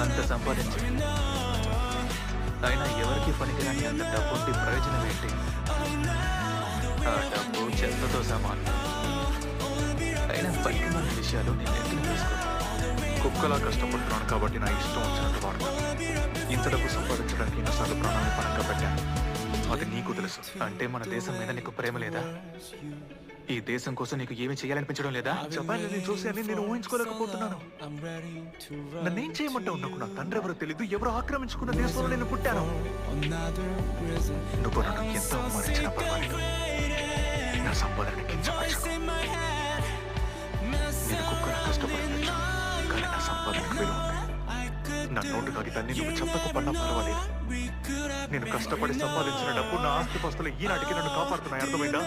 అంత సంపాదించి అయినా ఎవరికి పనికిరాని అంత డబ్బు ఉంటే ప్రయోజనం ఏంటి? ఆ డబ్బు చెత్తతో సమానం. అయినా పనికిమాలిన విషయాలు నేను ఎత్తున తీసుకోను. కుక్కలా కష్టపడుతున్నాను కాబట్టి నా ఇష్టం వచ్చినట్టు వాడతాను. ఇంత డబ్బు సంపాదించడానికి ఎన్నోసార్లు ప్రాణాన్ని పణంగా పెట్టాను. అది నీకు తెలుసు. అంటే మన దేశం మీద నీకు ప్రేమ లేదా? ఈ దేశం కోసం నీకు ఏమి చేయాలనిపించడం లేదా? జపాన్ నేను చూసి అని నేను ఊహించుకోలేకపోతున్నాను. నన్నేం చేయమంటావు? నాకు నా తండ్రి ఎవరో తెలీదు. ఎవరో ఆక్రమించుకున్న దేశంలో నేను పుట్టాను. నువ్వు నన్ను ఎంత అవమానించినా పర్వాలేదు. నా సంపాదన కించపరచుకో. నేను కుక్కలా కష్టపడవచ్చు, కానీ నా సంపాదనకు విలువ ఉంది. నా నోటు కాడి దాన్ని నువ్వు చెత్తకు పడినా పర్వాలేదు. నేను కష్టపడి సంపాదించిన డబ్బు, నా ఆస్తిపాస్తులు ఈనాటికి నన్ను కాపాడుతున్నాయి. అర్థమైందా?